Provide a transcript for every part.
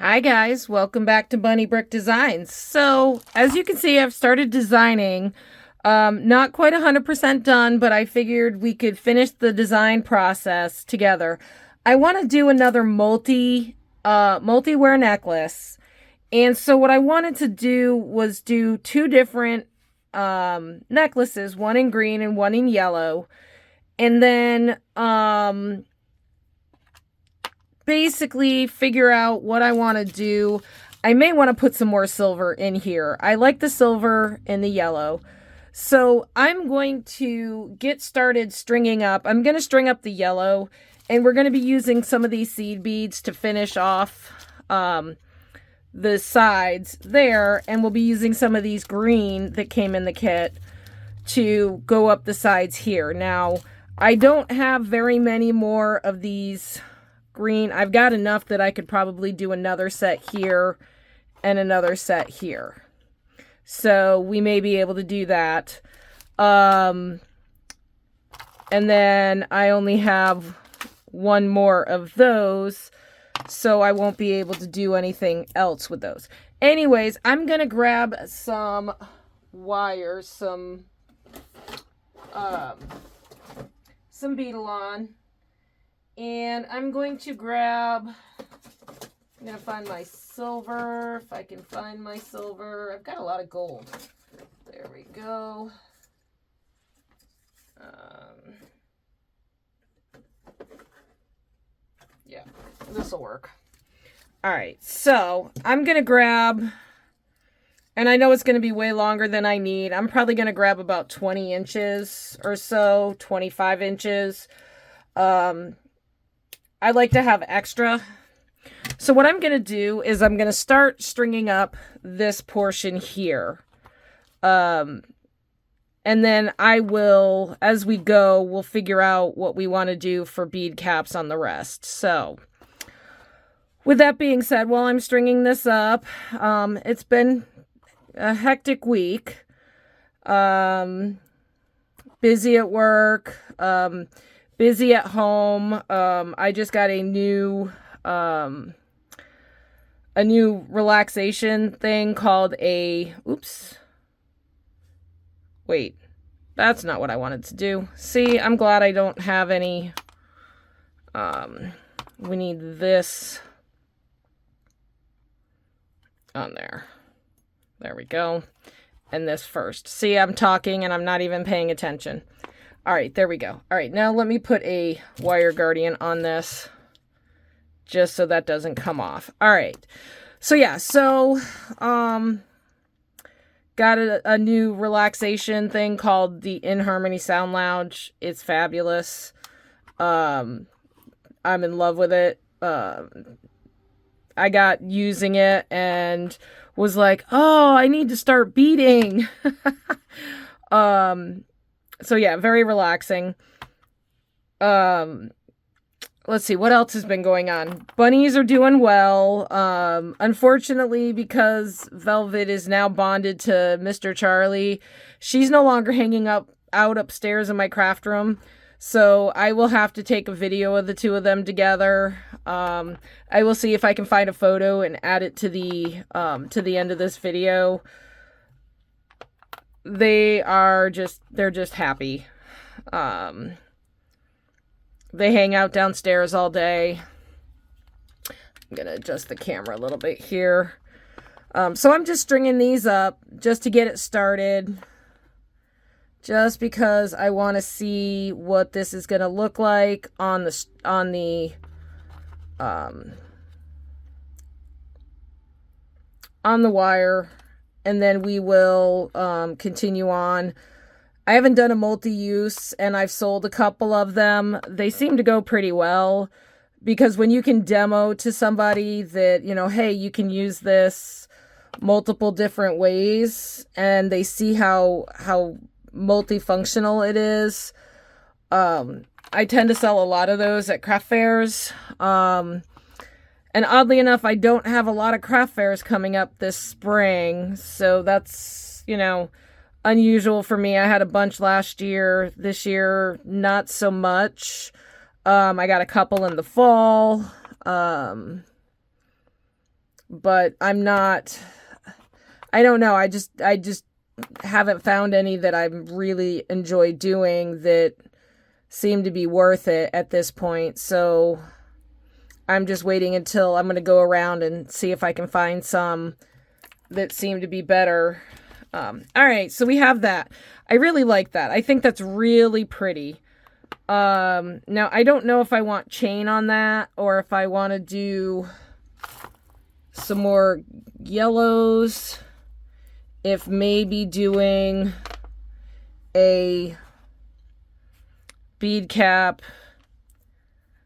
Hi guys, welcome back to Bunny Brick Designs. So, as you can see, I've started designing. Not quite 100% done, but I figured we could finish the design process together. I want to do another multi-wear necklace. And so what I wanted to do was do two different necklaces, one in green and one in yellow. And then basically figure out what I want to do. I may want to put some more silver in here. I like the silver and the yellow. So I'm going to get started stringing up. I'm going to string up the yellow, and we're going to be using some of these seed beads to finish off the sides there, and we'll be using some of these green that came in the kit to go up the sides here. Now, I don't have very many more of these green. I've got enough that I could probably do another set here and another set here. So we may be able to do that. And then I only have one more of those, so I won't be able to do anything else with those. Anyways, I'm going to grab some wires, some beadalon. And I'm going to grab, I'm going to find my silver, if I can find my silver. I've got a lot of gold. There we go. Yeah, this will work. All right, so I'm going to grab, and I know it's going to be way longer than I need. I'm probably going to grab about 20 inches or so, 25 inches. I like to have extra. So what I'm going to do is I'm going to start stringing up this portion here. And then I will, as we go, we'll figure out what we want to do for bead caps on the rest. So with that being said, while I'm stringing this up, it's been a hectic week. Busy at work, busy at home. I just got a new relaxation thing called wait, that's not what I wanted to do. See, I'm glad I don't have any. We need this on there. There we go. And this first. See, I'm talking and I'm not even paying attention. All right, there we go. All right, now let me put a wire guardian on this just so that doesn't come off. All right. So yeah, got a new relaxation thing called the In Harmony Sound Lounge. It's fabulous. I'm in love with it. I got using it and was like, "Oh, I need to start beading." So yeah, very relaxing. Let's see, what else has been going on? Bunnies are doing well. Unfortunately, because Velvet is now bonded to Mr. Charlie, she's no longer hanging out upstairs in my craft room. So I will have to take a video of the two of them together. I will see if I can find a photo and add it to the end of this video. They're just happy. They hang out downstairs all day. I'm going to adjust the camera a little bit here. So I'm just stringing these up just to get it started. Just because I want to see what this is going to look like on the wire. And then we will continue on. I haven't done a multi-use, and I've sold a couple of them. They seem to go pretty well, because when you can demo to somebody that, you know, hey, you can use this multiple different ways, and they see how multifunctional it is. I tend to sell a lot of those at craft fairs. And oddly enough, I don't have a lot of craft fairs coming up this spring, so that's, you know, unusual for me. I had a bunch last year. This year, not so much. I got a couple in the fall. but I'm not, I don't know. I just haven't found any that I really enjoy doing that seem to be worth it at this point. So I'm just waiting until I'm going to go around and see if I can find some that seem to be better. All right, so we have that. I really like that. I think that's really pretty. Now I don't know if I want chain on that or if I want to do some more yellows. If maybe doing a bead cap,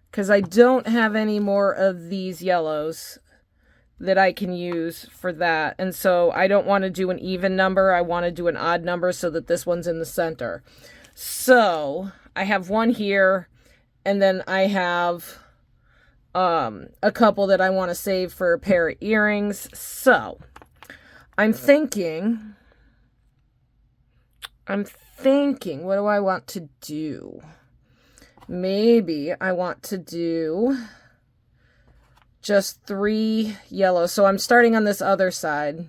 because I don't have any more of these yellows that I can use for that. And so I don't want to do an even number. I want to do an odd number so that this one's in the center. So I have one here, and then I have a couple that I want to save for a pair of earrings. So I'm thinking, what do I want to do? Maybe I want to do just 3 yellows. So I'm starting on this other side.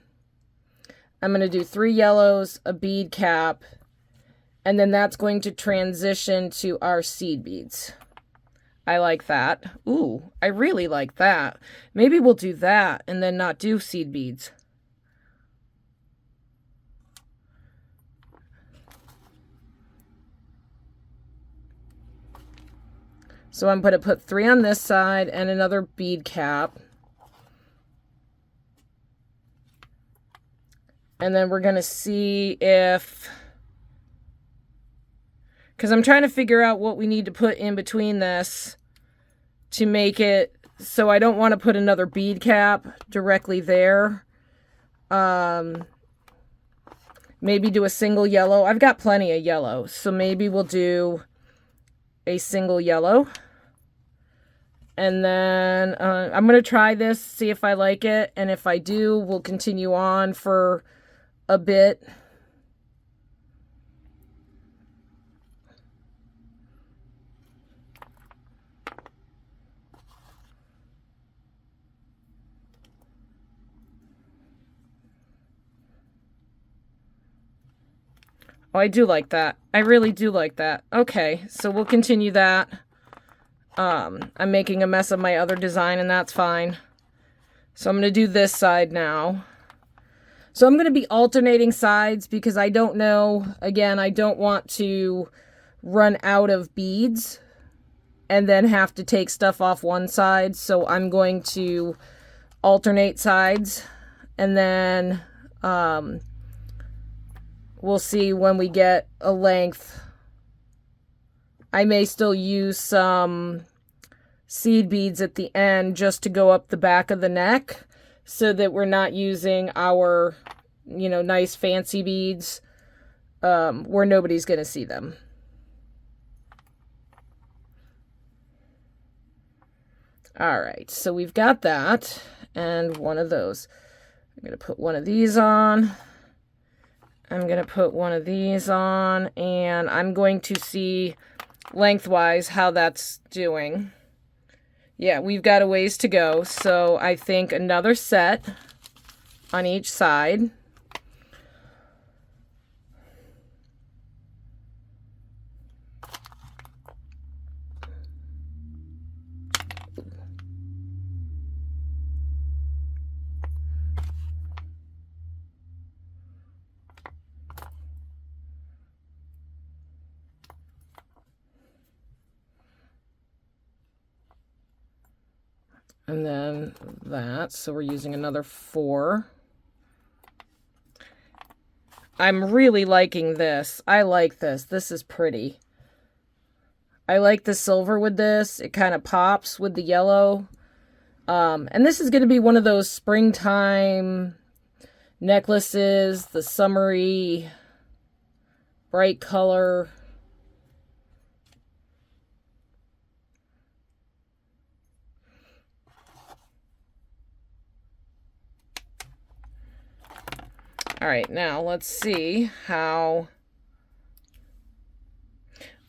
I'm going to do 3 yellows, a bead cap, and then that's going to transition to our seed beads. I like that. Ooh, I really like that. Maybe we'll do that and then not do seed beads. So I'm going to put 3 on this side and another bead cap. And then we're going to see if, because I'm trying to figure out what we need to put in between this to make it, so I don't want to put another bead cap directly there. Maybe do a single yellow. I've got plenty of yellow, so maybe we'll do a single yellow. And then I'm going to try this, see if I like it. And if I do, we'll continue on for a bit. Oh, I do like that. I really do like that. Okay, so we'll continue that. I'm making a mess of my other design, and that's fine. So I'm going to do this side now. So I'm going to be alternating sides because I don't know, again, I don't want to run out of beads and then have to take stuff off one side. So I'm going to alternate sides, and then we'll see when we get a length. I may still use some seed beads at the end just to go up the back of the neck so that we're not using our, you know, nice fancy beads where nobody's going to see them. All right, so we've got that and one of those. I'm going to put one of these on. I'm going to put one of these on, and I'm going to see lengthwise how that's doing. Yeah, we've got a ways to go, so I think another set on each side. And then that, so we're using another 4. I'm really liking this. I like this. This is pretty. I like the silver with this. It kind of pops with the yellow. And this is going to be one of those springtime necklaces, the summery, bright color. All right, now let's see how...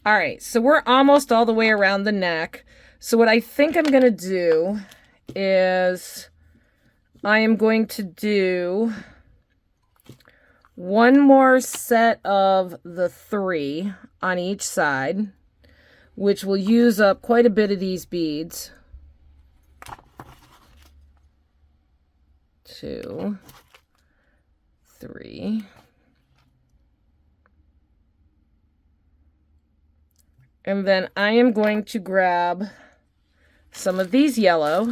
All right, so we're almost all the way around the neck. So what I think I'm going to do is I am going to do one more set of the 3 on each side, which will use up quite a bit of these beads. 2, 3. And then I am going to grab some of these yellow.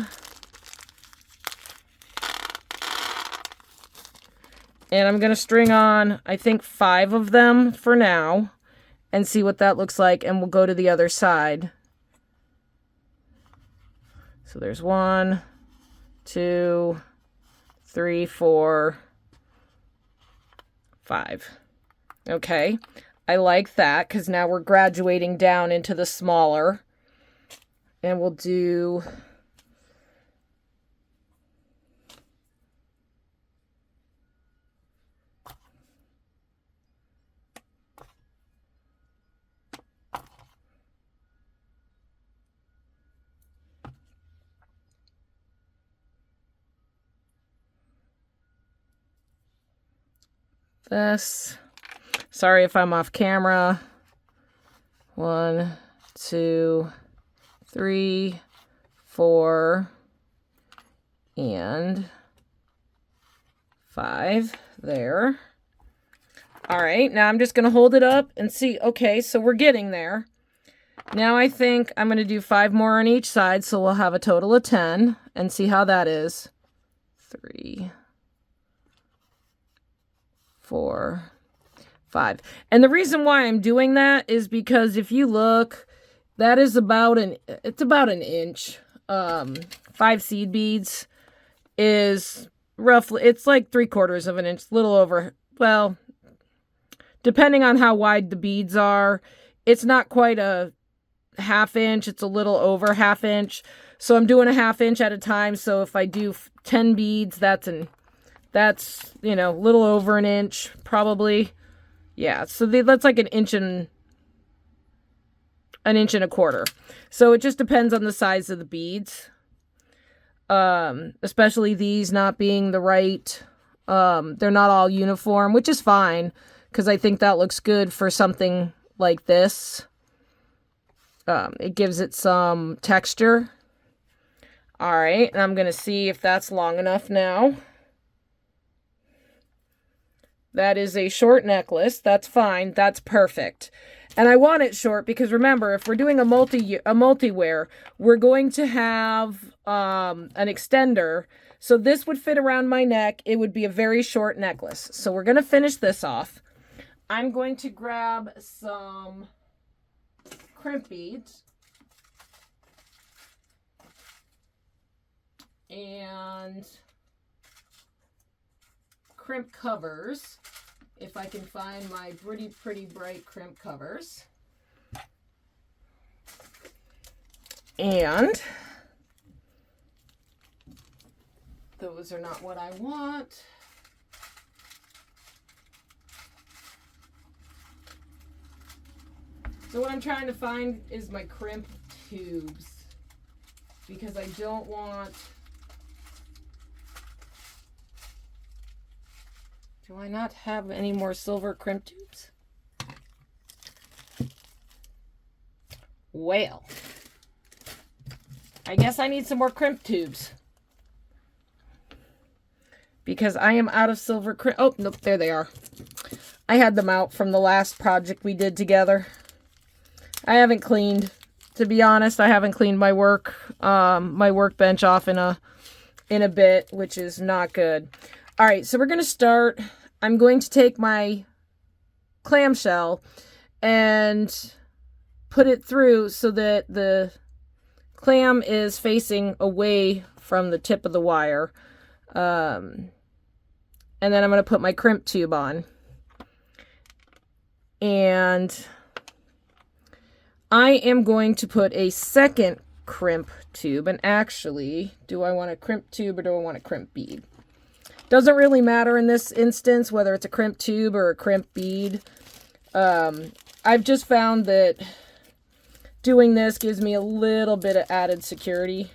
And I'm going to string on, I think, 5 of them for now and see what that looks like. And we'll go to the other side. So there's 1, 2, 3, 4, 5. Okay. I like that because now we're graduating down into the smaller. And we'll do this. Sorry if I'm off camera. 1, 2, 3, 4, and 5 there. All right, now I'm just going to hold it up and see. Okay, so we're getting there. Now I think I'm going to do 5 more on each side, so we'll have a total of 10 and see how that is. 3, 4, 5. And the reason why I'm doing that is because if you look, that is about an inch. 5 seed beads is roughly, it's like 3/4 of an inch, little over, well, depending on how wide the beads are, it's not quite a 1/2 inch, it's a little over 1/2 inch. So I'm doing a 1/2 inch at a time. So if I do 10 beads, that's, you know, a little over an inch, probably. Yeah, so that's like an inch and a 1/4 inches. So it just depends on the size of the beads. Especially these not being the right, they're not all uniform, which is fine, because I think that looks good for something like this. It gives it some texture. All right, and I'm going to see if that's long enough now. That is a short necklace. That's fine. That's perfect. And I want it short because remember, if we're doing a multi-wear, we're going to have an extender. So this would fit around my neck. It would be a very short necklace. So we're going to finish this off. I'm going to grab some crimp beads. And crimp covers, if I can find my pretty bright crimp covers. And those are not what I want. So what I'm trying to find is my crimp tubes, because I don't want... Do I not have any more silver crimp tubes? Well, I guess I need some more crimp tubes, because I am out of silver crimp. Oh, nope, there they are. I had them out from the last project we did together. I haven't cleaned, to be honest. I haven't cleaned my workbench off in a bit, which is not good. All right, so we're going to start. I'm going to take my clamshell and put it through so that the clam is facing away from the tip of the wire. And then I'm going to put my crimp tube on. And I am going to put a second crimp tube. And actually, do I want a crimp tube or do I want a crimp bead? Doesn't really matter in this instance whether it's a crimp tube or a crimp bead. I've just found that doing this gives me a little bit of added security.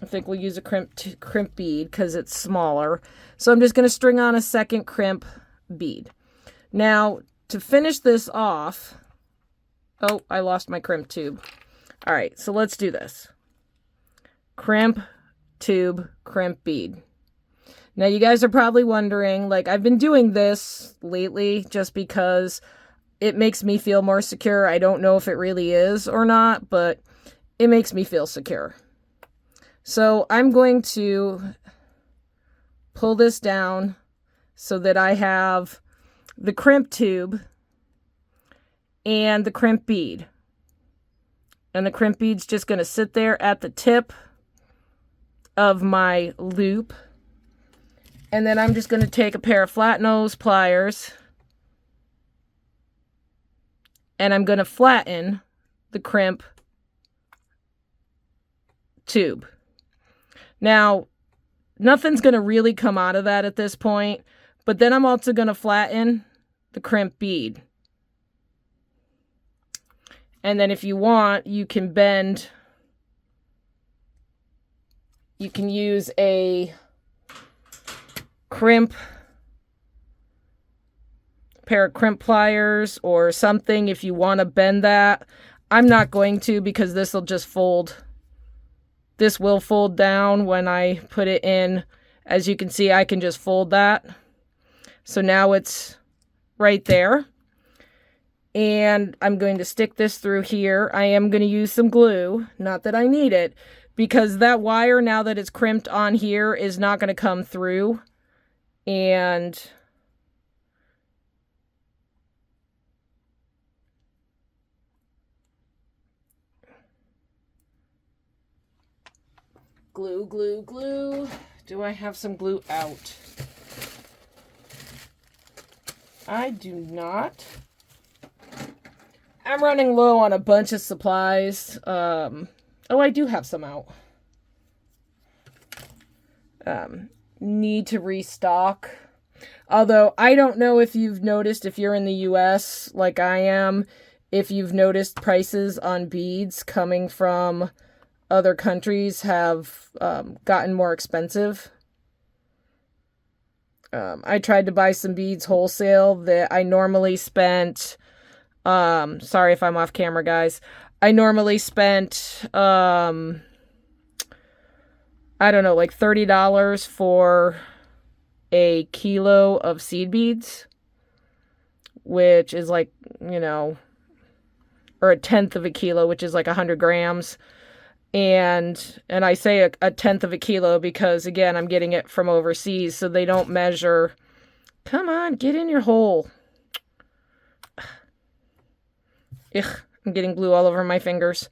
I think we'll use a crimp bead because it's smaller. So I'm just going to string on a second crimp bead. Now, to finish this off, oh, I lost my crimp tube. All right, so let's do this. Crimp, tube, crimp bead. Now, you guys are probably wondering, like, I've been doing this lately just because it makes me feel more secure. I don't know if it really is or not, but it makes me feel secure. So I'm going to pull this down so that I have the crimp tube and the crimp bead. And the crimp bead's just going to sit there at the tip of my loop. And then I'm just going to take a pair of flat nose pliers and I'm going to flatten the crimp tube. Now, nothing's going to really come out of that at this point, but then I'm also going to flatten the crimp bead. And then if you want, you can bend, you can use a pair of crimp pliers or something if you want to bend that. I'm not going to because this will just fold. This will fold down when I put it in. As you can see, I can just fold that. So now it's right there. And I'm going to stick this through here. I am going to use some glue. Not that I need it, because that wire, now that it's crimped on here, is not going to come through. And glue, glue, glue. Do I have some glue out? I do not. I'm running low on a bunch of supplies. Oh, I do have some out. Need to restock. Although, I don't know if you've noticed, if you're in the US like I am, if you've noticed prices on beads coming from other countries have gotten more expensive. I tried to buy some beads wholesale that I normally spent, sorry if I'm off camera, guys. I normally spent, I don't know, like $30 for a kilo of seed beads, which is like, you know, or a tenth of a kilo, which is like 100 grams. And I say a tenth of a kilo because, again, I'm getting it from overseas, so they don't measure. Come on, get in your hole. Ugh, I'm getting glue all over my fingers.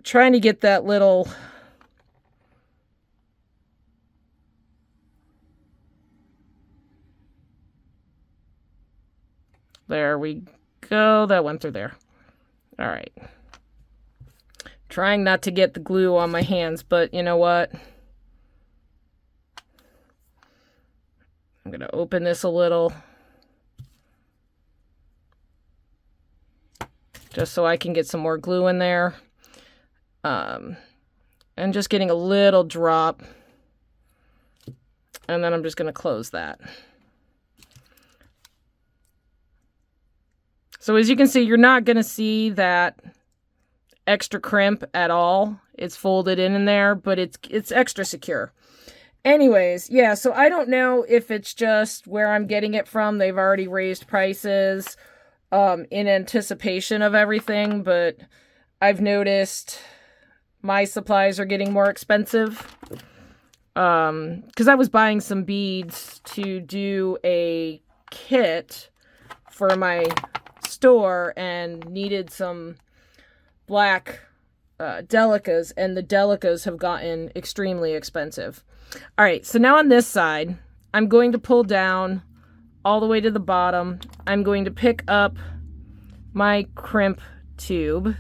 Trying to get that little... There we go. That went through there. All right. Trying not to get the glue on my hands, but you know what? I'm going to open this a little. Just so I can get some more glue in there. And just getting a little drop. And then I'm just going to close that. So as you can see, you're not going to see that extra crimp at all. It's folded in there, but it's extra secure. Anyways, yeah, so I don't know if it's just where I'm getting it from. They've already raised prices in anticipation of everything, but I've noticed my supplies are getting more expensive. Because I was buying some beads to do a kit for my store and needed some black delicas, and the delicas have gotten extremely expensive. All right, so now on this side, I'm going to pull down all the way to the bottom. I'm going to pick up my crimp tube,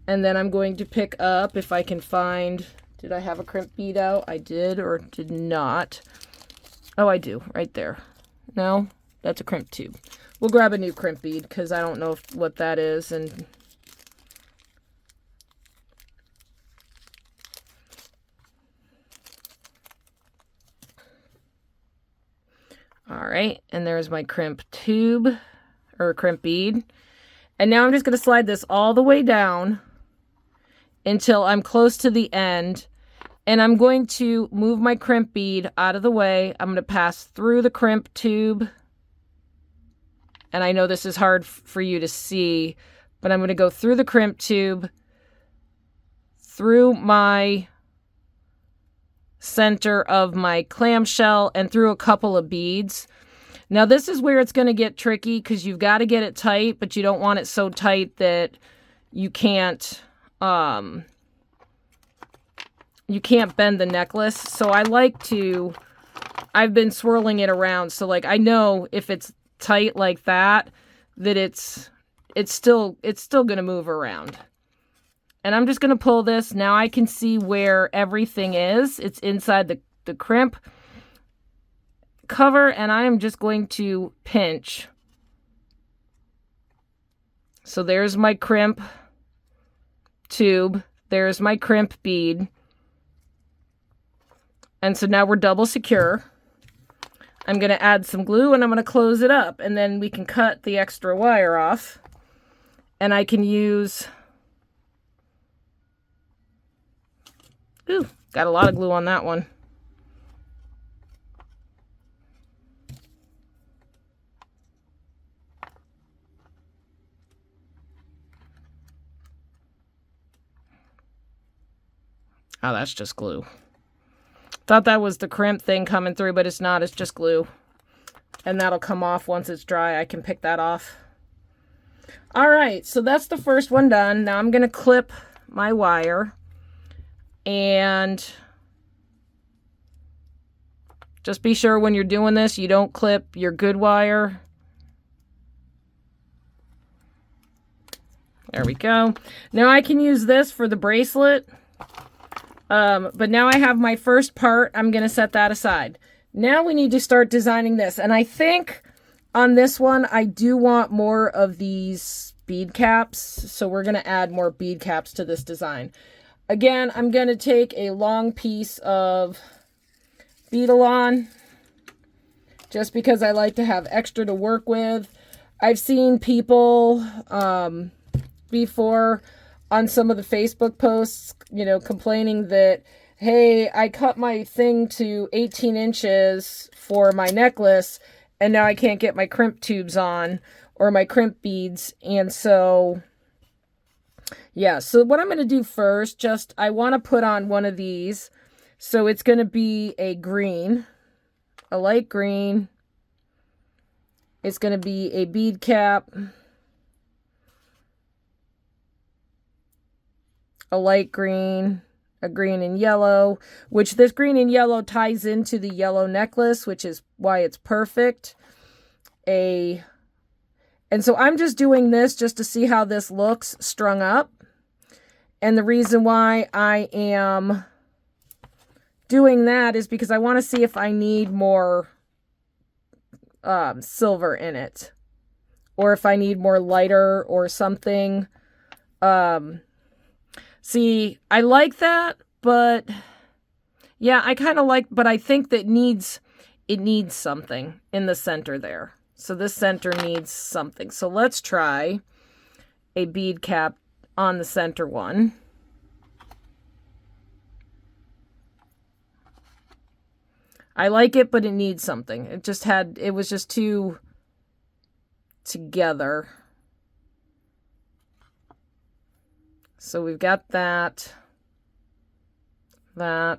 and then I'm going to pick up, if I can find, did I have a crimp bead out? I did or did not. Oh, I do, right there. No, that's a crimp tube. We'll grab a new crimp bead because I don't know what that is. And right, and there's my crimp tube, or crimp bead. And now I'm just going to slide this all the way down until I'm close to the end. And I'm going to move my crimp bead out of the way. I'm going to pass through the crimp tube. And I know this is hard for you to see, but I'm going to go through the crimp tube, through my center of my clamshell, and through a couple of beads. Now this is where it's going to get tricky because you've got to get it tight, but you don't want it so tight that you can't bend the necklace. So I've been swirling it around. So like I know if it's tight like that, that it's still going to move around. And I'm just going to pull this. Now I can see where everything is. It's inside the crimp cover, and I am just going to pinch. So there's my crimp tube. There's my crimp bead. And so now we're double secure. I'm going to add some glue and I'm going to close it up, and then we can cut the extra wire off. And I can use... Ooh, got a lot of glue on that one. Oh, that's just glue. Thought that was the crimp thing coming through, but it's not. It's just glue. And that'll come off once it's dry. I can pick that off. All right, so that's the first one done. Now I'm going to clip my wire. And just be sure when you're doing this, you don't clip your good wire. There we go. Now I can use this for the bracelet. But now I have my first part. I'm going to set that aside. Now we need to start designing this. And I think on this one, I do want more of these bead caps. So we're going to add more bead caps to this design. Again, I'm going to take a long piece of Beadalon just because I like to have extra to work with. I've seen people before on some of the Facebook posts, you know, complaining that, hey, I cut my thing to 18 inches for my necklace and now I can't get my crimp tubes on or my crimp beads. And so... yeah, so what I'm going to do first, I want to put on one of these. So it's going to be a green, a light green. It's going to be a bead cap, a light green, a green and yellow, which this green and yellow ties into the yellow necklace, which is why it's perfect. And so I'm just doing this just to see how this looks strung up. And the reason why I am doing that is because I want to see if I need more silver in it. Or if I need more lighter or something. See, I like that, but yeah, I kind of like, but I think that it needs something in the center there. So this center needs something. So let's try a bead cap on the center one. I like it, but it needs something. It was just too together. So we've got that. Now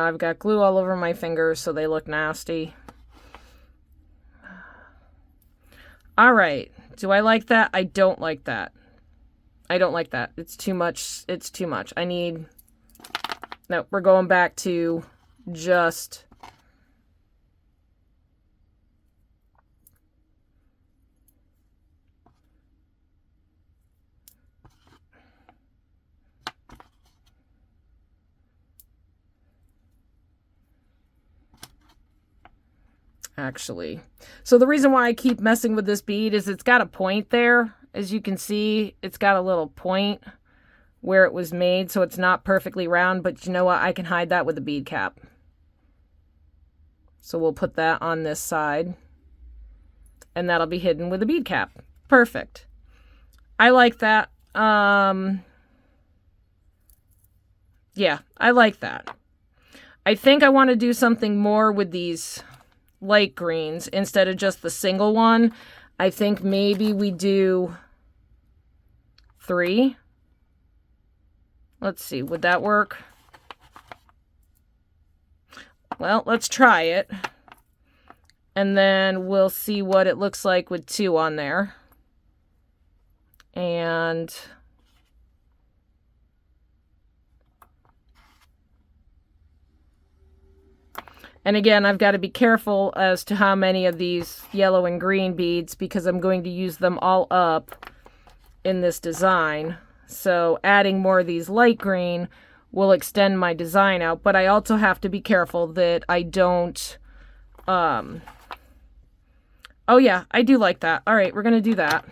I've got glue all over my fingers, so they look nasty. All right. Do I like that? I don't like that. I don't like that. It's too much. It's too much. No, we're going back to just... actually. So the reason why I keep messing with this bead is it's got a point there. As you can see, it's got a little point where it was made, so it's not perfectly round, but you know what? I can hide that with a bead cap. So we'll put that on this side, and that'll be hidden with a bead cap. Perfect. I like that. Yeah, I like that. I think I want to do something more with these light greens instead of just the single one. I think maybe we do 3. Let's see, would that work? Well, let's try it. And then we'll see what it looks like with 2 on there. And again, I've got to be careful as to how many of these yellow and green beads, because I'm going to use them all up in this design. So adding more of these light green will extend my design out, but I also have to be careful that I don't, oh yeah, I do like that. All right, we're going to do that.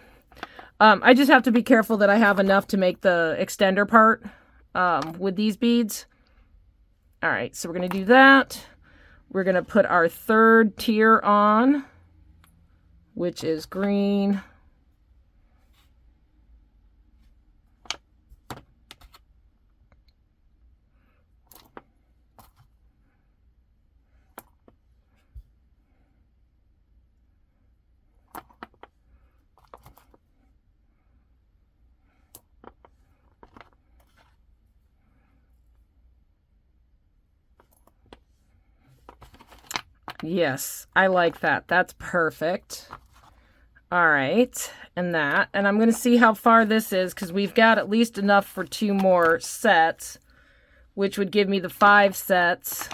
I just have to be careful that I have enough to make the extender part, with these beads. All right, so we're going to do that. We're going to put our 3rd tier on, which is green. Yes, I like that. That's perfect. All right, and I'm going to see how far this is, because we've got at least enough for 2 more sets, which would give me the 5 sets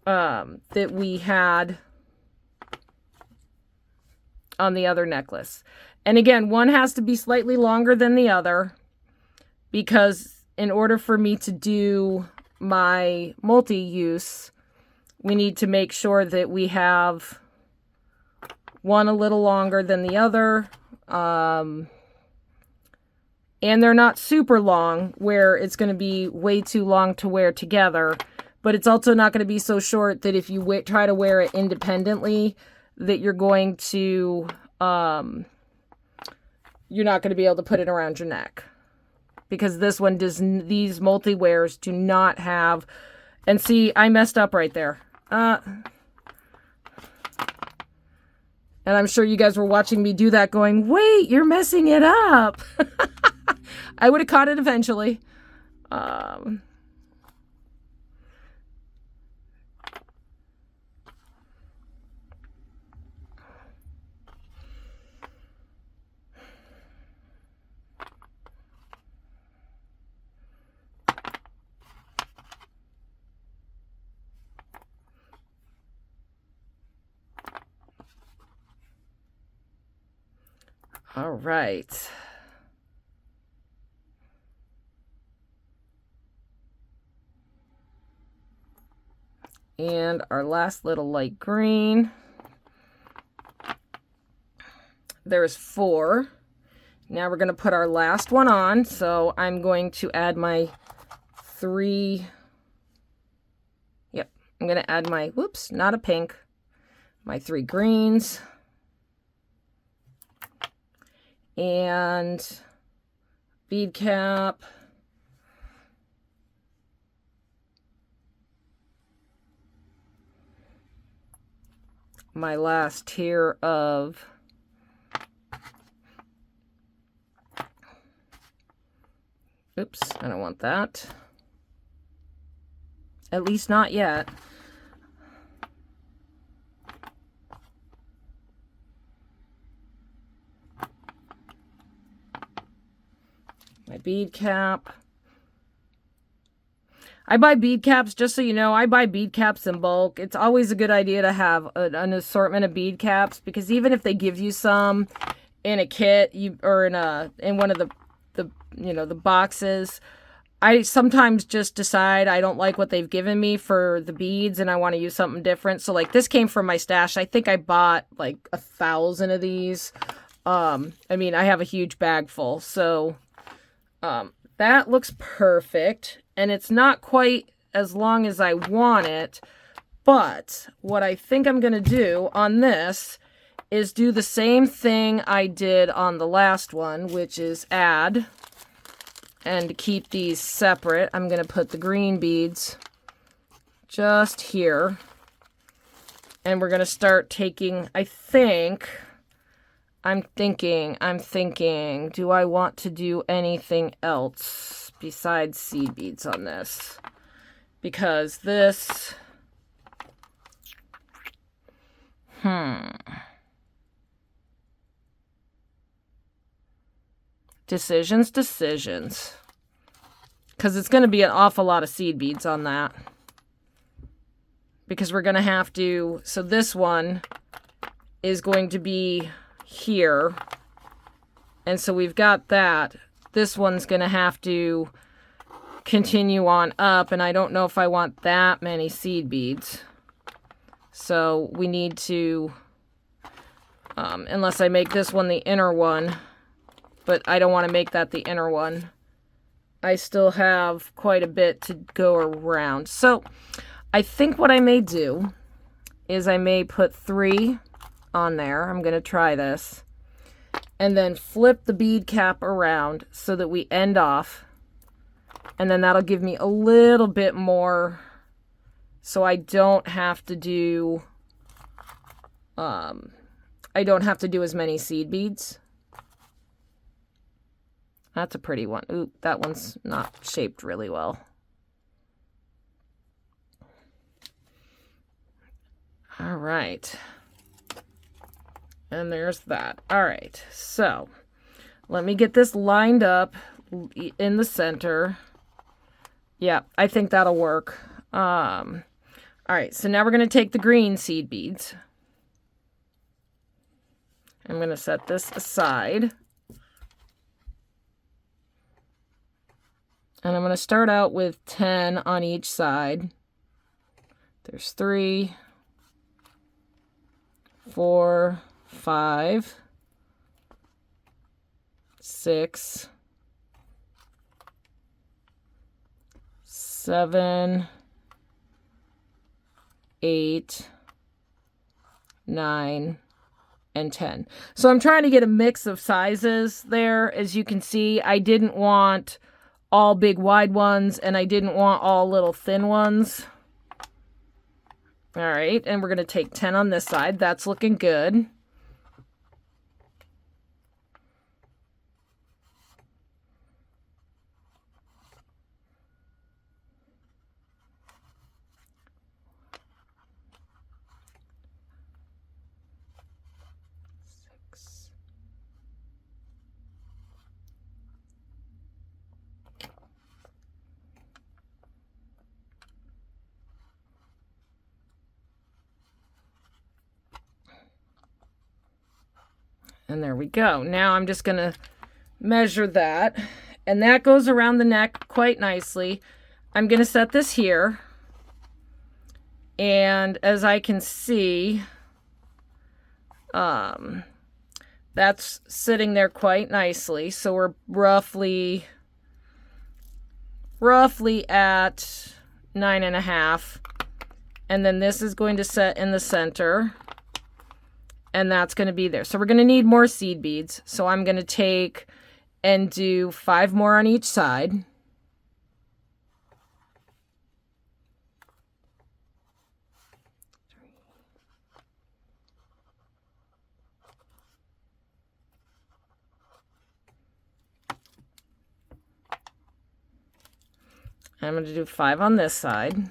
that we had on the other necklace. And again, one has to be slightly longer than the other, because in order for me to do my multi-use, we need to make sure that we have one a little longer than the other. And they're not super long where it's going to be way too long to wear together. But it's also not going to be so short that if you try to wear it independently, that you're going to, you're not going to be able to put it around your neck. Because this one does, these multi-wears do not have, and see, I messed up right there. And I'm sure you guys were watching me do that going, wait, you're messing it up. I would have caught it eventually. All right. And our last little light green. There's 4. Now we're going to put our last one on. So I'm going to add my 3. Yep. I'm going to add my, whoops, not a pink. My 3 greens. And bead cap. My last tier of oops, I don't want that. At least not yet. My bead cap. I buy bead caps, just so you know, I buy bead caps in bulk. It's always a good idea to have an assortment of bead caps, because even if they give you some in a kit, or in one of the the boxes, I sometimes just decide I don't like what they've given me for the beads and I want to use something different. So like this came from my stash. I think I bought like 1,000 of these. I mean, I have a huge bag full, so That looks perfect, and it's not quite as long as I want it, but what I think I'm going to do on this is do the same thing I did on the last one, which is add, and to keep these separate, I'm going to put the green beads just here, and we're going to start taking, I'm thinking, do I want to do anything else besides seed beads on this? Because this, decisions. Because it's going to be an awful lot of seed beads on that. Because we're going to have to, so this one is going to be here. And so we've got that. This one's going to have to continue on up, and I don't know if I want that many seed beads. So we need to, unless I make this one the inner one, but I don't want to make that the inner one. I still have quite a bit to go around. So I think what I may do is I may put 3 on there. I'm going to try this. And then flip the bead cap around so that we end off. And then that'll give me a little bit more so I don't have to do as many seed beads. That's a pretty one. Ooh, that one's not shaped really well. All right. And there's that. All right. So let me get this lined up in the center. Yeah, I think that'll work. All right. So now we're going to take the green seed beads. I'm going to set this aside. And I'm going to start out with 10 on each side. There's 3, 4, 5, 6, 7, 8, 9, and 10. So I'm trying to get a mix of sizes there. As you can see, I didn't want all big wide ones, and I didn't want all little thin ones. All right, and we're going to take 10 on this side. That's looking good. And there we go. Now I'm just going to measure that. And that goes around the neck quite nicely. I'm going to set this here. And as I can see, that's sitting there quite nicely. So we're roughly at 9.5. And then this is going to set in the center. And that's going to be there. So we're going to need more seed beads. So I'm going to take and do 5 more on each side. I'm going to do 5 on this side.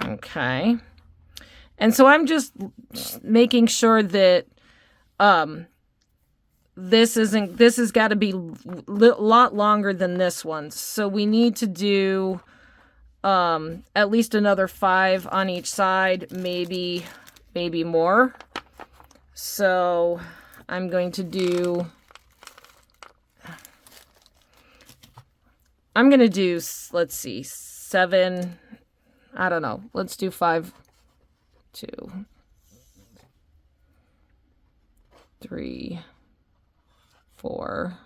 Okay. And so I'm just making sure that this has got to be a lot longer than this one. So we need to do at least another 5 on each side, maybe more. So I'm going to do, let's see, 7, I don't know, let's do 5, 2, 3, 4,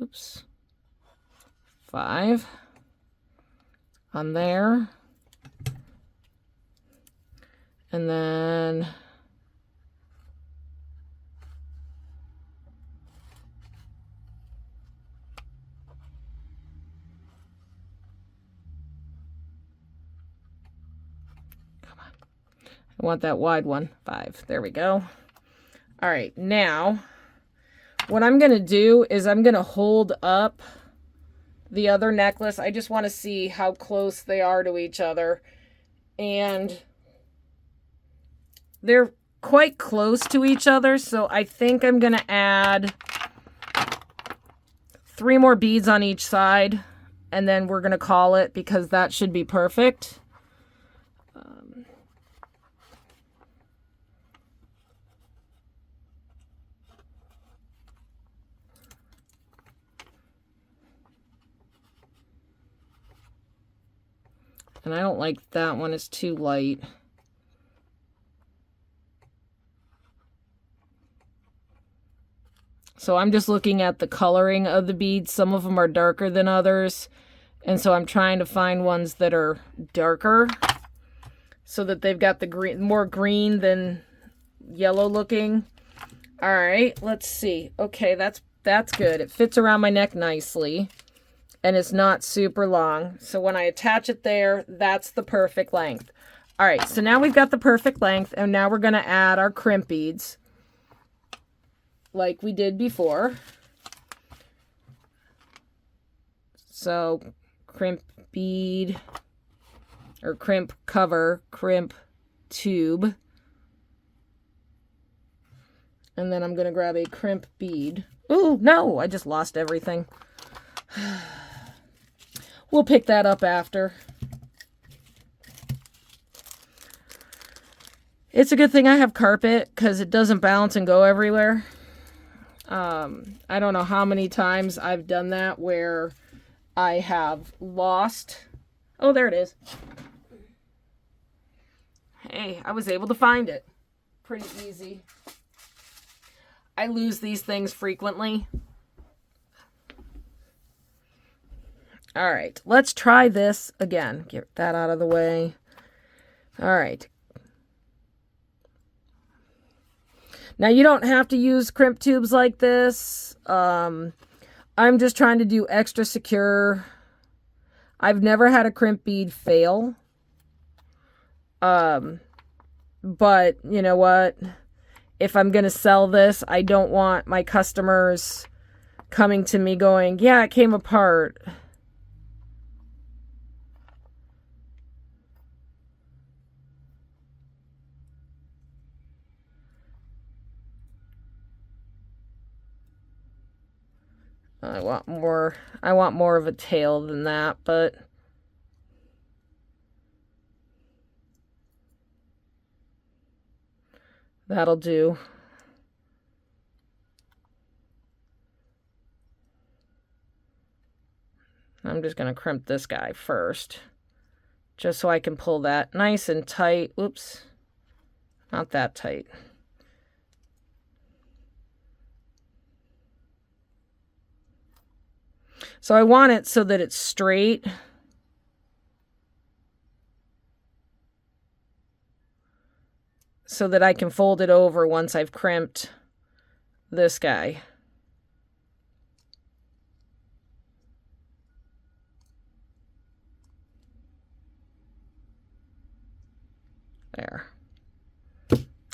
oops, 5 on there, and then I want that wide one. 5. There we go. All right, now what I'm going to do is I'm going to hold up the other necklace. I just want to see how close they are to each other. And they're quite close to each other, so I think I'm going to add 3 more beads on each side, and then we're going to call it, because that should be perfect. And I don't like that one, it's too light. So I'm just looking at the coloring of the beads. Some of them are darker than others. And so I'm trying to find ones that are darker so that they've got the green, more green than yellow looking. All right, let's see. Okay, that's good. It fits around my neck nicely. And it's not super long. So when I attach it there, that's the perfect length. All right, so now we've got the perfect length, and now we're going to add our crimp beads like we did before. So crimp bead, or crimp cover, crimp tube. And then I'm going to grab a crimp bead. Ooh, no, I just lost everything. We'll pick that up after. It's a good thing I have carpet, because it doesn't bounce and go everywhere. I don't know how many times I've done that where I have lost. Oh, there it is. Hey, I was able to find it. Pretty easy. I lose these things frequently. All right, let's try this again. Get that out of the way. All right. Now, you don't have to use crimp tubes like this. I'm just trying to do extra secure. I've never had a crimp bead fail. But you know what? If I'm going to sell this, I don't want my customers coming to me going, yeah, it came apart. I want more of a tail than that, but that'll do. I'm just going to crimp this guy first, just so I can pull that nice and tight. Oops, not that tight. So I want it so that it's straight. So that I can fold it over once I've crimped this guy. There.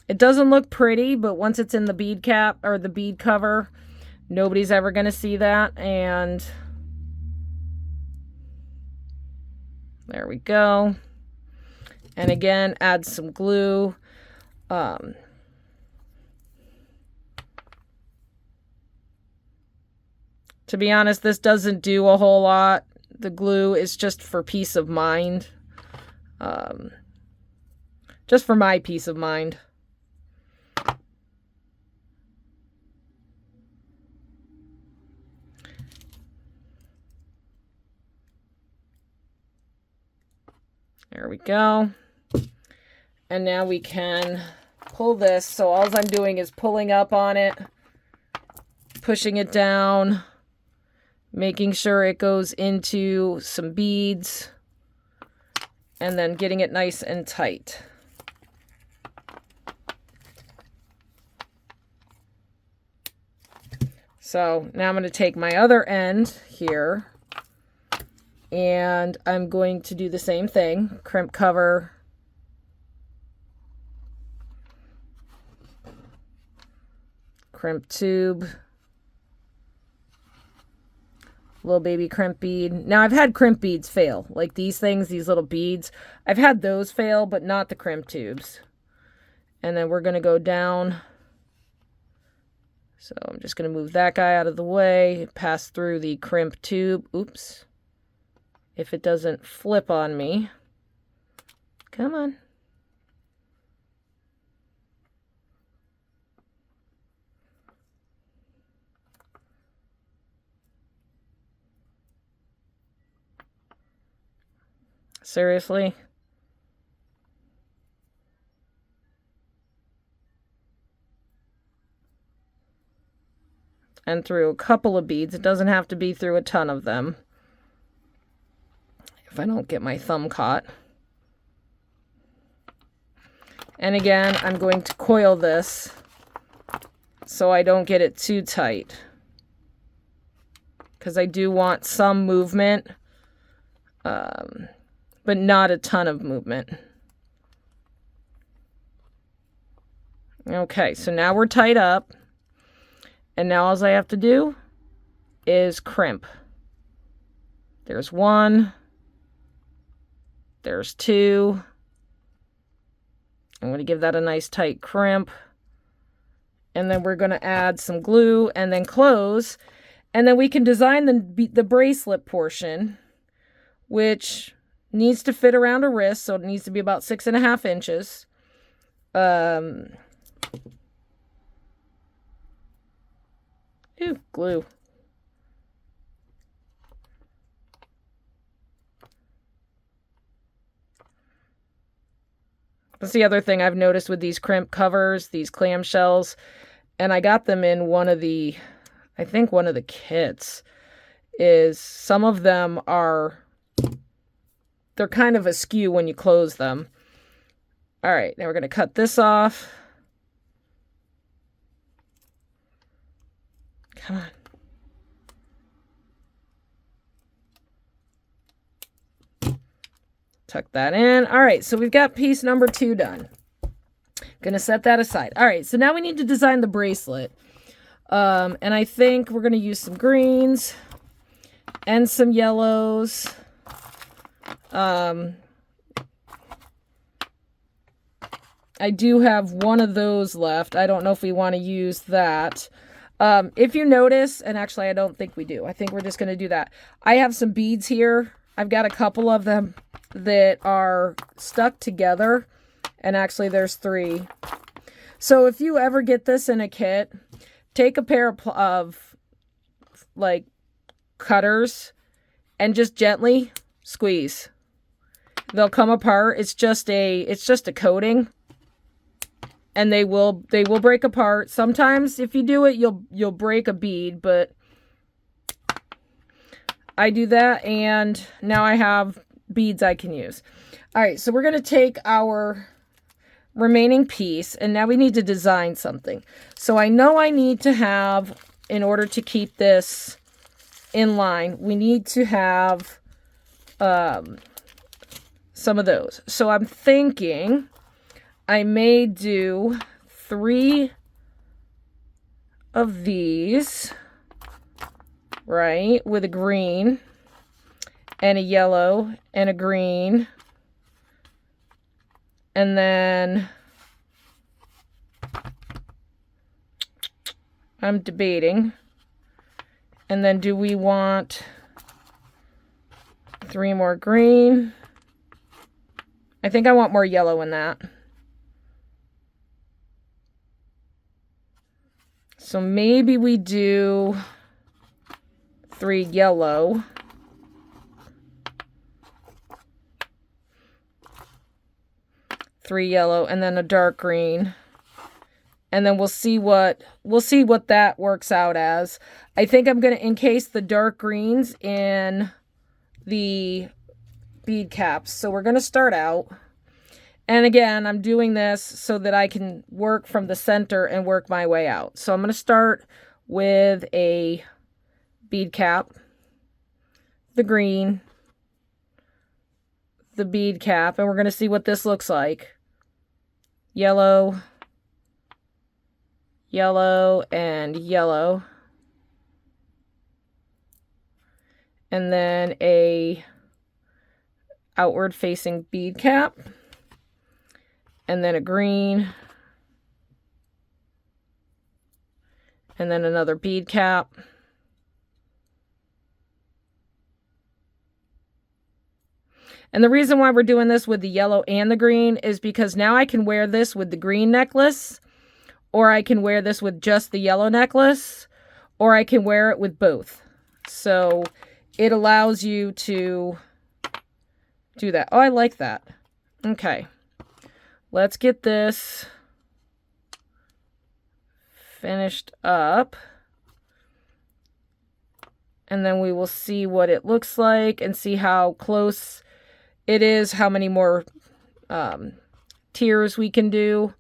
It doesn't look pretty, but once it's in the bead cap or the bead cover, nobody's ever going to see that. And there we go. And again, add some glue. To be honest, this doesn't do a whole lot. The glue is just for peace of mind. Just for my peace of mind. There we go. And now we can pull this. So all I'm doing is pulling up on it, pushing it down, making sure it goes into some beads, and then getting it nice and tight. So now I'm going to take my other end here, and I'm going to do the same thing. Crimp cover, crimp tube, little baby crimp bead. Now I've had crimp beads fail, like these things, these little beads. I've had those fail, but not the crimp tubes. And then we're going to go down. So I'm just going to move that guy out of the way, pass through the crimp tube. Oops. If it doesn't flip on me. Come on. Seriously? And through a couple of beads. It doesn't have to be through a ton of them. If I don't get my thumb caught. And again, I'm going to coil this so I don't get it too tight. Because I do want some movement, but not a ton of movement. Okay, so now we're tied up. And now all I have to do is crimp. There's one. There's two. I'm going to give that a nice tight crimp. And then we're going to add some glue and then close. And then we can design the bracelet portion, which needs to fit around a wrist. So it needs to be about 6.5 inches. Ooh, glue. That's the other thing I've noticed with these crimp covers, these clamshells, and I got them in one of the, I think one of the kits, is some of them are, they're kind of askew when you close them. All right, now we're going to cut this off. Come on. Tuck that in. All right, so we've got piece number 2 done. Gonna set that aside. All right, so now we need to design the bracelet. And I think we're gonna use some greens and some yellows. I do have one of those left. I don't know if we want to use that. If you notice, and actually I don't think we do. I think we're just going to do that. I have some beads here. I've got a couple of them that are stuck together. And actually there's 3. So if you ever get this in a kit, take a pair of like cutters and just gently squeeze. They'll come apart. It's just a coating. And they will break apart. Sometimes if you do it, you'll break a bead, but I do that and now I have beads I can use. All right, so we're going to take our remaining piece and now we need to design something. So I know I need to have, in order to keep this in line, we need to have some of those. So I'm thinking I may do 3 of these, right, with a green and a yellow and a green. And then I'm debating And then do we want 3 more green? I think I want more yellow in that. So maybe we do 3 yellow. Three yellow, and then a dark green. And then we'll see what that works out as. I think I'm going to encase the dark greens in the bead caps. So we're going to start out. And again, I'm doing this so that I can work from the center and work my way out. So I'm going to start with a bead cap, the green, the bead cap, and we're going to see what this looks like. Yellow, yellow, and yellow. And then a outward facing bead cap. And then a green. And then another bead cap. And the reason why we're doing this with the yellow and the green is because now I can wear this with the green necklace, or I can wear this with just the yellow necklace, or I can wear it with both. So it allows you to do that. Oh, I like that. Okay. Let's get this finished up. And then we will see what it looks like and see how close it is, how many more tiers we can do.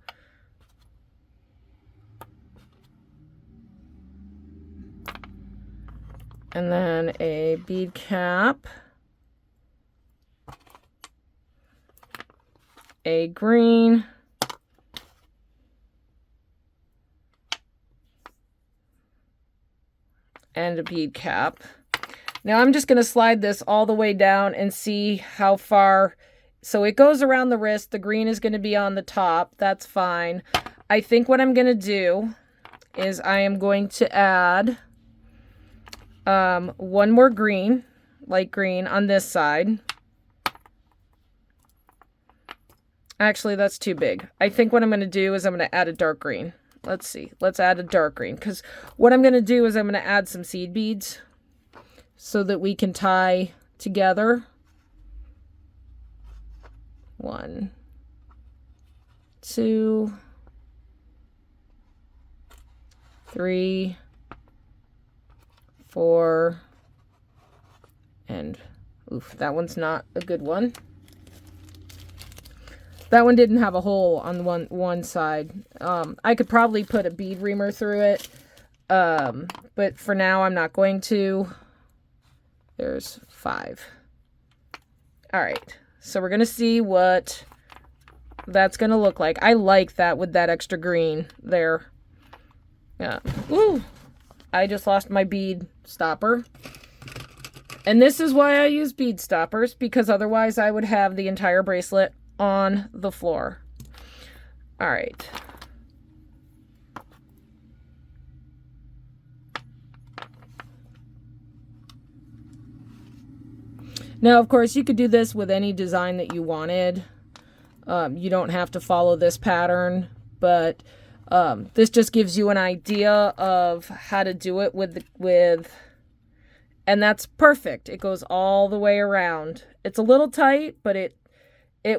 And then a bead cap. A green, and a bead cap. Now I'm just going to slide this all the way down and see how far. So it goes around the wrist. The green is going to be on the top. That's fine. I think what I'm going to do is I am going to add one more green, light green, on this side. Actually, that's too big. I think what I'm going to do is I'm going to add a dark green. Let's see. Let's add a dark green. Because what I'm going to do is I'm going to add some seed beads so that we can tie together. 1, 2, 3, 4, and oof, that one's not a good one. That one didn't have a hole on one side. I could probably put a bead reamer through it, but for now I'm not going to. There's 5. All right, so we're going to see what that's going to look like. I like that with that extra green there. Yeah. Ooh, I just lost my bead stopper. And this is why I use bead stoppers, because otherwise I would have the entire bracelet on the floor. All right. Now, of course, you could do this with any design that you wanted. You don't have to follow this pattern, but this just gives you an idea of how to do it and that's perfect. It goes all the way around. It's a little tight, but it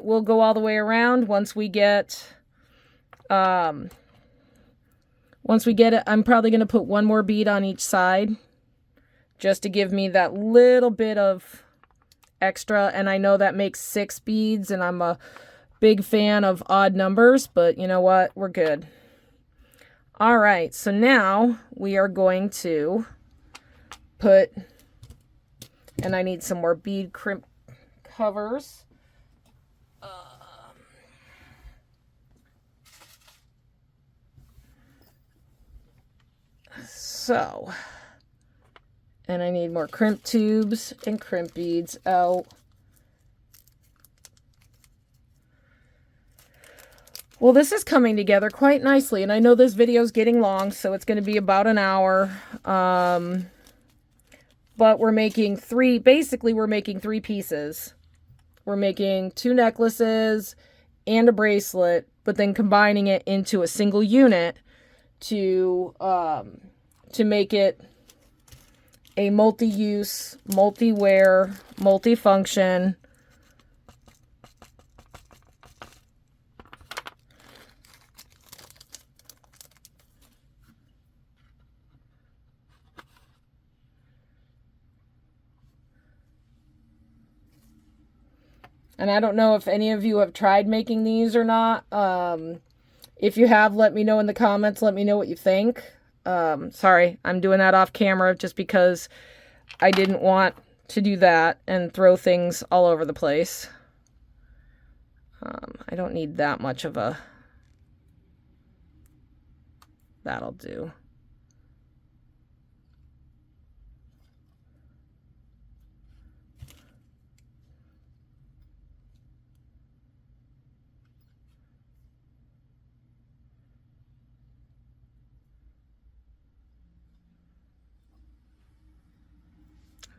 will go all the way around once we get it. I'm probably going to put one more bead on each side just to give me that little bit of extra. And I know that makes 6 beads, and I'm a big fan of odd numbers, but you know what? We're good. All right, so now we are going to put, and I need some more bead crimp covers. So, and I need more crimp tubes and crimp beads out. Well, this is coming together quite nicely, and I know this video is getting long, so it's going to be about an hour. but we're making three, basically we're making three pieces. We're making two necklaces and a bracelet, but then combining it into a single unit to make it a multi-use, multi-wear, multi-function and I don't know if any of you have tried making these or not. If you have, let me know in the comments. Let me know what you think. Sorry, I'm doing that off camera just because I didn't want to do that and throw things all over the place. I don't need that much of a... That'll do.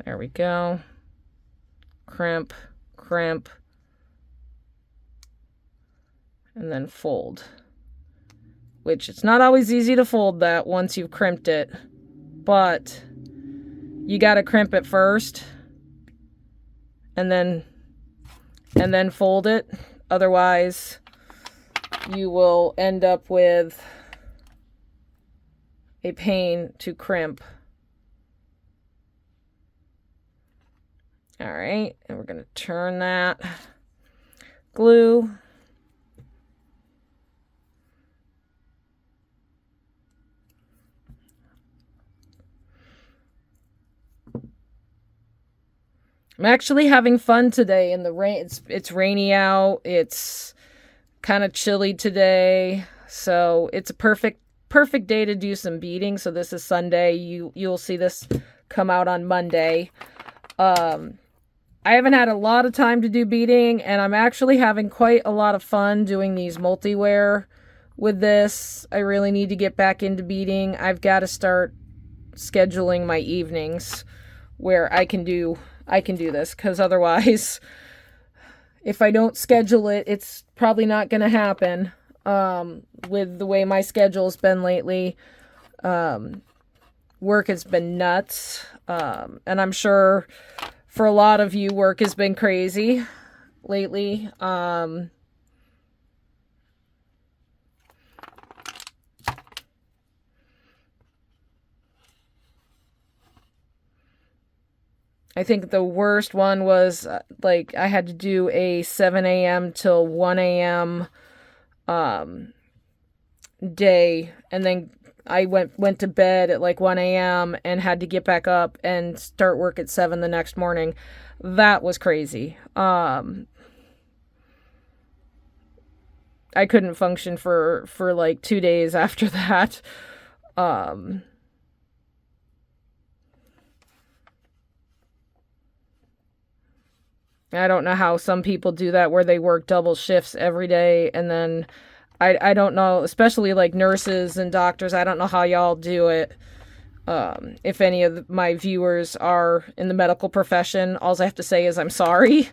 There we go. Crimp, crimp, and then fold. Which it's not always easy to fold that once you've crimped it, but you gotta crimp it first and then fold it. Otherwise, you will end up with a pain to crimp. All right, and we're going to turn that glue. I'm actually having fun today in the rain. It's rainy out. It's kind of chilly today. So it's a perfect day to do some beading. So this is Sunday. You'll see this come out on Monday. I haven't had a lot of time to do beading, and I'm actually having quite a lot of fun doing these multi-wear with this. I really need to get back into beading. I've got to start scheduling my evenings where I can do this, because otherwise, if I don't schedule it, it's probably not going to happen. With the way my schedule's been lately, work has been nuts, and I'm sure for a lot of you, work has been crazy lately. I think the worst one was like I had to do a 7 a.m. till 1 a.m. Day, and then I went to bed at like 1 a.m. and had to get back up and start work at 7 the next morning. That was crazy. I couldn't function for like 2 days after that. I don't know how some people do that, where they work double shifts every day, and then I don't know, especially like nurses and doctors, I don't know how y'all do it. If any of my viewers are in the medical profession, all I have to say is I'm sorry.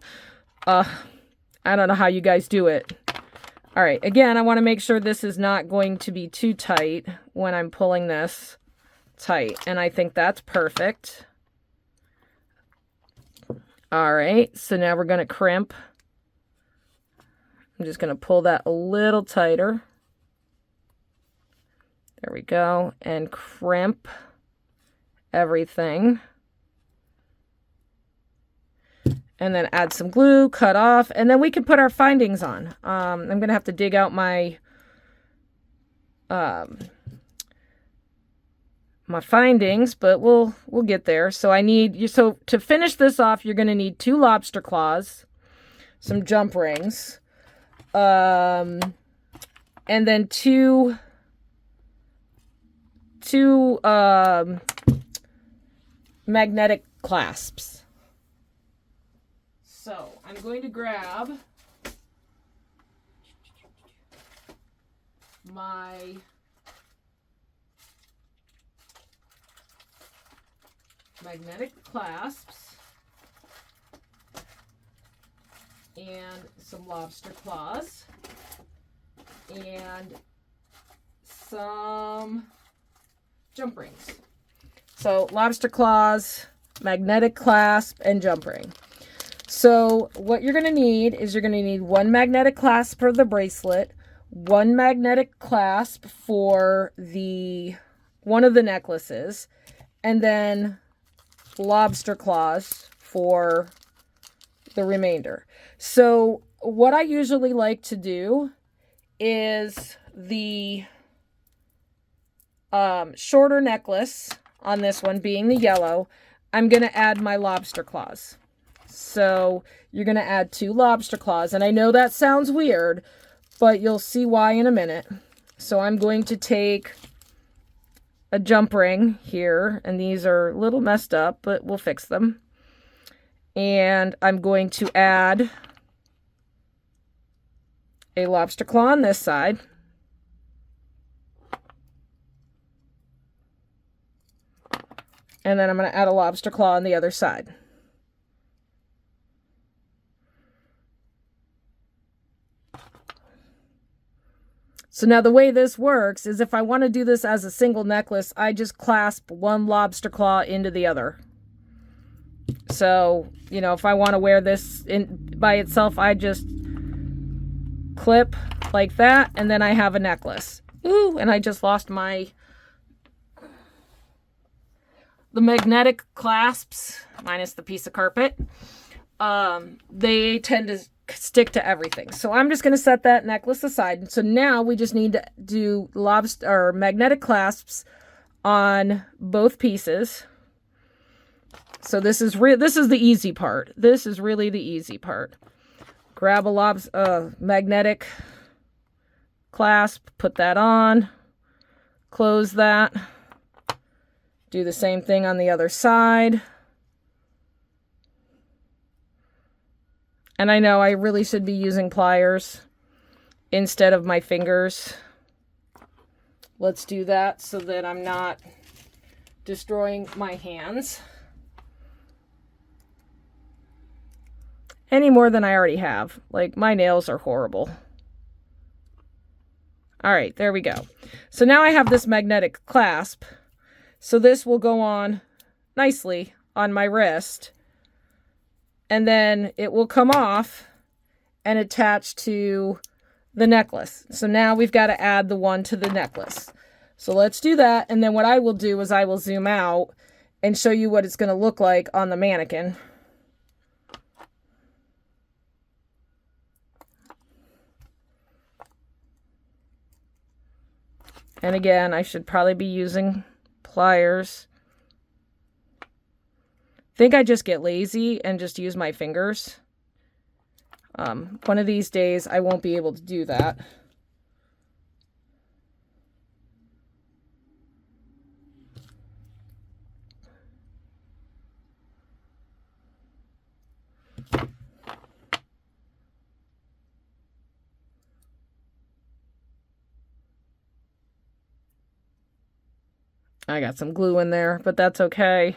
I don't know how you guys do it. All right, again, I want to make sure this is not going to be too tight when I'm pulling this tight, and I think that's perfect. All right, so now we're going to crimp. I'm just going to pull that a little tighter. There we go. And crimp everything. And then add some glue, cut off, and then we can put our findings on. I'm going to have to dig out my my findings, but we'll get there. So so to finish this off, you're going to need 2 lobster claws, some jump rings, and then two magnetic clasps. So I'm going to grab my magnetic clasps and some lobster claws and some jump rings. So lobster claws, magnetic clasp, and jump ring. So what you're going to need is you're going to need one magnetic clasp for the bracelet, one magnetic clasp for one of the necklaces, and then lobster claws for the remainder. So what I usually like to do is the shorter necklace on this one being the yellow, I'm going to add my lobster claws. So you're going to add 2 lobster claws. And I know that sounds weird, but you'll see why in a minute. So I'm going to take a jump ring here, and these are a little messed up, but we'll fix them. And I'm going to add a lobster claw on this side. And then I'm going to add a lobster claw on the other side. So now the way this works is if I want to do this as a single necklace, I just clasp one lobster claw into the other. So, you know, if I want to wear this by itself, I just clip like that, and then I have a necklace. Ooh, and I just lost the magnetic clasps, minus the piece of carpet. They tend to stick to everything. So I'm just going to set that necklace aside. So now we just need to do magnetic clasps on both pieces. So this is the easy part. This is really the easy part. Grab a magnetic clasp, put that on, close that. Do the same thing on the other side. And I know I really should be using pliers instead of my fingers. Let's do that so that I'm not destroying my hands any more than I already have. Like, my nails are horrible. All right, there we go. So now I have this magnetic clasp. So this will go on nicely on my wrist. And then it will come off and attach to the necklace. So now we've got to add the one to the necklace. So let's do that. And then what I will do is I will zoom out and show you what it's going to look like on the mannequin. And again, I should probably be using pliers. I think I just get lazy and just use my fingers. One of these days I won't be able to do that. I got some glue in there, but that's okay.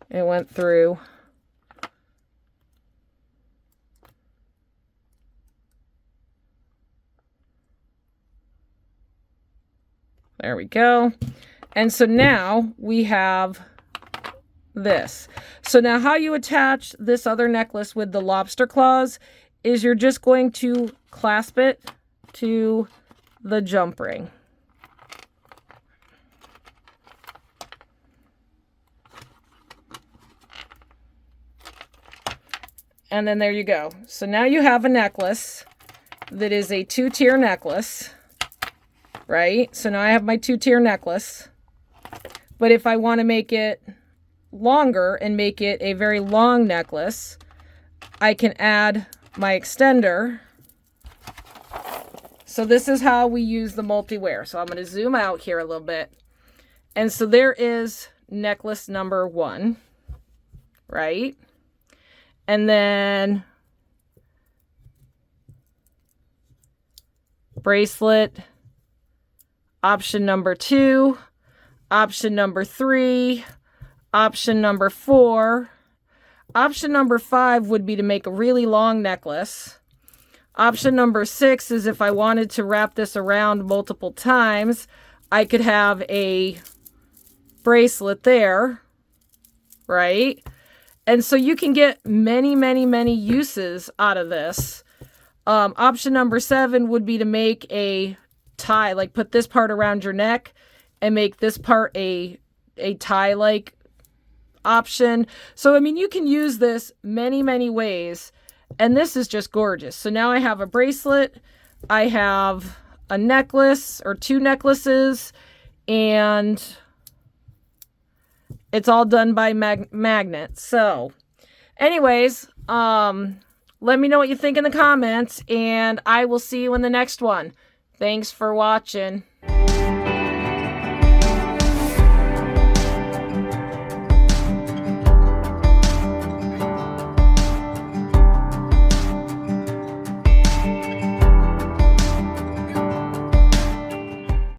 It went through. There we go. And so now we have this. So now how you attach this other necklace with the lobster claws is you're just going to clasp it to the jump ring. And then there you go. So now you have a necklace that is a 2-tier necklace, right? So now I have my 2-tier necklace. But if I want to make it longer and make it a very long necklace, I can add my extender. So this is how we use the multi-wear. So I'm going to zoom out here a little bit. And so there is necklace number 1, right? And then bracelet, option number 2, option number 3, Option number 4. Option number 5 would be to make a really long necklace. Option number 6 is if I wanted to wrap this around multiple times, I could have a bracelet there, right? And so you can get many, many, many uses out of this. Option number 7 would be to make a tie, like put this part around your neck and make this part a tie-like option. So, I mean, you can use this many, many ways, and this is just gorgeous. So now I have a bracelet, I have a necklace or 2 necklaces, and it's all done by magnet. So anyways, let me know what you think in the comments, and I will see you in the next one. Thanks for watching.